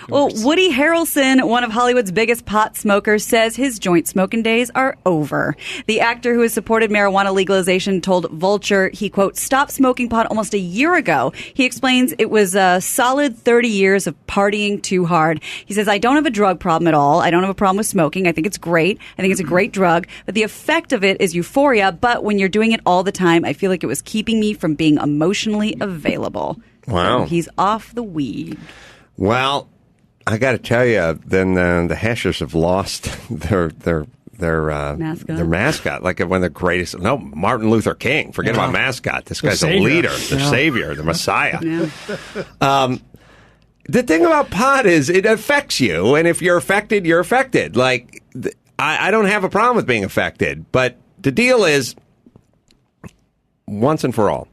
Well, Woody Harrelson, one of Hollywood's biggest pot smokers, says his joint smoking days are over. The actor who has supported marijuana legalization told Vulture he, quote, stopped smoking pot almost a year ago. He explains it was a solid 30 years of partying too hard. He says, I don't have a drug problem at all. I don't have a problem with smoking. I think it's great. I think it's a great drug. But the effect of it is euphoria. But when you're doing it all the time, I feel like it was keeping me from being emotionally available. Wow. So he's off the weed. Well, I got to tell you, then the Heshers have lost their mascot. Like one of the greatest. No, Martin Luther King. Forget about mascot. This guy's a leader, the savior, the Messiah. Yeah. The thing about pot is it affects you, and if you're affected, you're affected. Like I don't have a problem with being affected, but the deal is, once and for all,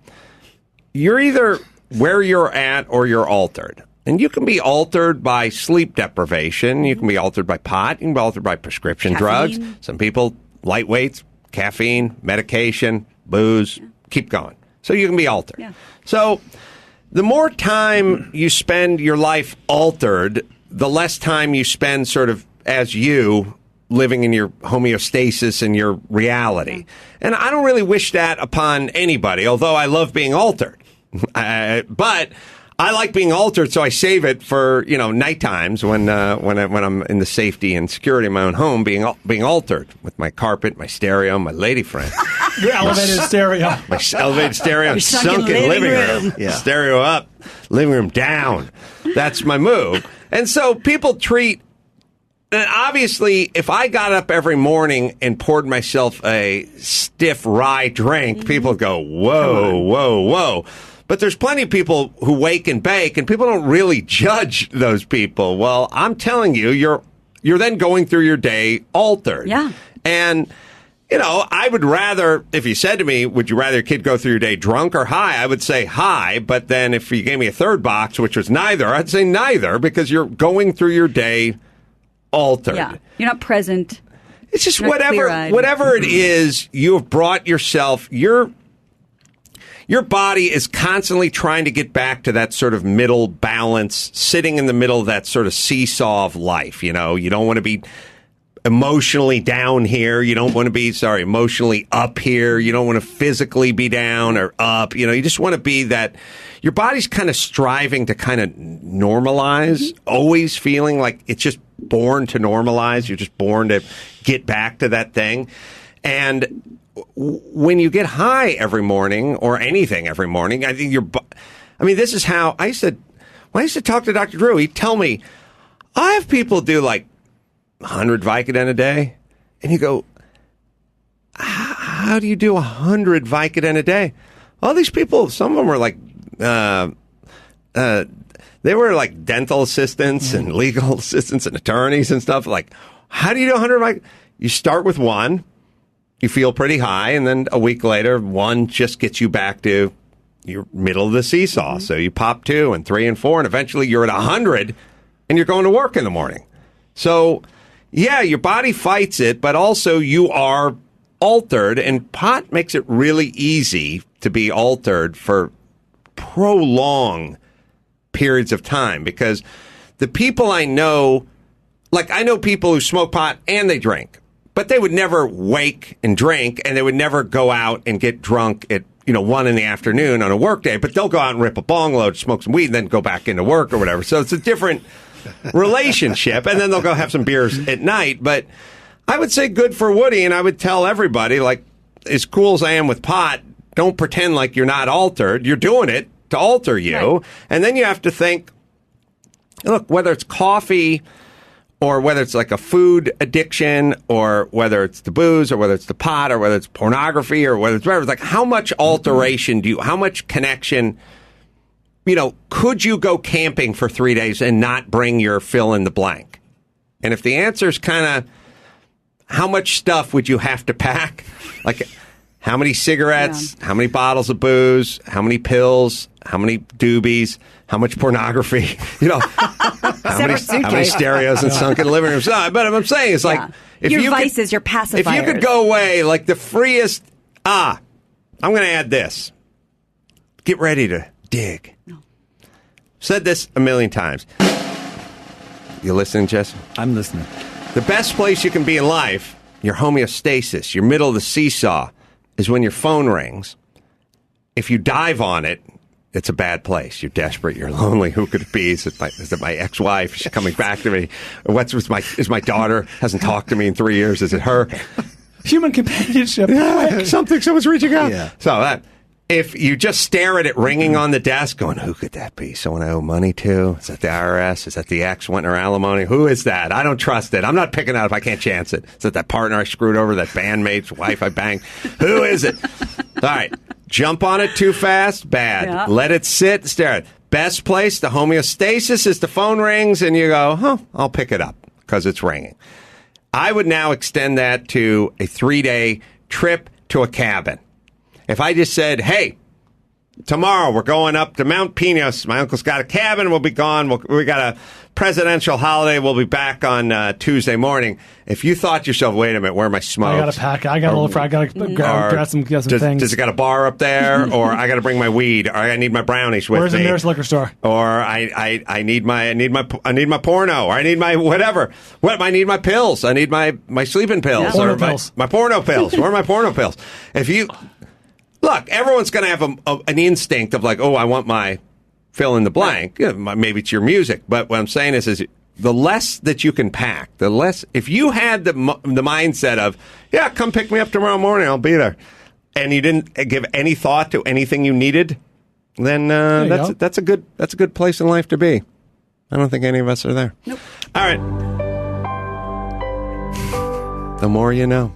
you're either where you're at or you're altered. And you can be altered by sleep deprivation. You can be altered by pot. You can be altered by prescription drugs. Some people, lightweights, caffeine, medication, booze, keep going. So you can be altered. Yeah. So the more time you spend your life altered, the less time you spend sort of as you, living in your homeostasis and your reality. Yeah. And I don't really wish that upon anybody, although I love being altered. But I like being altered, so I save it for, night times when I'm in the safety and security of my own home, being altered with my carpet, my stereo, my lady friend. Your elevated stereo. My elevated stereo, sunken living room. Yeah. Stereo up, living room down. That's my move. And so people treat. And obviously, if I got up every morning and poured myself a stiff rye drink, people would go, whoa, whoa, whoa. But there's plenty of people who wake and bake, and people don't really judge those people. Well, I'm telling you, you're then going through your day altered. Yeah. And, I would rather, if you said to me, would you rather your kid go through your day drunk or high? I would say high. But then if you gave me a third box, which was neither, I'd say neither, because you're going through your day altered. Yeah. You're not present. It's just whatever it is, you have brought yourself, your body is constantly trying to get back to that sort of middle balance, sitting in the middle of that sort of seesaw of life. You don't want to be emotionally down here. You don't want to be, emotionally up here. You don't want to physically be down or up. You just want to be that. Your body's kind of striving to kind of normalize, always feeling like it's just born to normalize. You're just born to get back to that thing. And when you get high every morning or anything every morning, I think this is how when I used to talk to Dr. Drew, he'd tell me, I have people do like 100 Vicodin a day. And you go, how do you do 100 Vicodin a day? All these people, some of them were like, they were like dental assistants and legal assistants and attorneys and stuff. Like, how do you do 100 Vicodin? You start with one. You feel pretty high, and then a week later, one just gets you back to your middle of the seesaw. Mm-hmm. So you pop 2 and 3 and 4, and eventually you're at 100, and you're going to work in the morning. So, yeah, your body fights it, but also you are altered, and pot makes it really easy to be altered for prolonged periods of time, because the people I know, like I know people who smoke pot and they drink. But they would never wake and drink, and they would never go out and get drunk at 1 in the afternoon on a work day. But they'll go out and rip a bong load, smoke some weed, and then go back into work or whatever. So it's a different relationship. And then they'll go have some beers at night. But I would say good for Woody, and I would tell everybody, like, as cool as I am with pot, don't pretend like you're not altered. You're doing it to alter you. Right. And then you have to think, look, whether it's coffee, or whether it's like a food addiction, or whether it's the booze, or whether it's the pot, or whether it's pornography, or whether it's whatever. It's like, how much alteration how much connection, could you go camping for 3 days and not bring your fill in the blank? And if the answer is kind of, how much stuff would you have to pack? Like, how many cigarettes, how many bottles of booze, how many pills, how many doobies, how much pornography, how many stereos and sunken living rooms. No, but what I'm saying is, like, if your you vices, your pacifiers. If you could go away, like the freest, I'm going to add this. Get ready to dig. No. Said this a million times. You listening, Jesse? I'm listening. The best place you can be in life, your homeostasis, your middle of the seesaw, is when your phone rings. If you dive on it, it's a bad place. You're desperate. You're lonely. Who could it be? Is it my ex-wife? Is she coming back to me? Is my daughter hasn't talked to me in 3 years? Is it her? Human companionship. Yeah, someone's reaching out. Yeah. So if you just stare at it ringing on the desk, going, who could that be? Someone I owe money to? Is that the IRS? Is that the ex wanting her alimony? Who is that? I don't trust it. I'm not picking out if I can't chance it. Is that partner I screwed over? That bandmate's wife I banged? Who is it? All right. Jump on it too fast, bad. Yeah. Let it sit, stare at it. Best place, the homeostasis, is the phone rings and you go, I'll pick it up because it's ringing. I would now extend that to a 3-day trip to a cabin. If I just said, hey, tomorrow we're going up to Mount Pinos. My uncle's got a cabin. We'll be gone. We got a presidential holiday. We'll be back on Tuesday morning. If you thought to yourself, wait a minute, where are my smokes? I got to pack. I got a little. I got to grab some things. Does it got a bar up there? Or I got to bring my weed? Or I need my brownies with me? Where's the nearest liquor store? Or I need my porno. Or I need my whatever. I need my pills. I need my sleeping pills. Yeah. Porno pills. My porno pills. Where are my porno pills? Look, everyone's going to have an instinct of like, I want my fill in the blank. Yeah, maybe it's your music. But what I'm saying is the less that you can pack, the less, if you had the mindset of, yeah, come pick me up tomorrow morning, I'll be there, and you didn't give any thought to anything you needed, then that's a good place in life to be. I don't think any of us are there. Nope. All right. The more you know.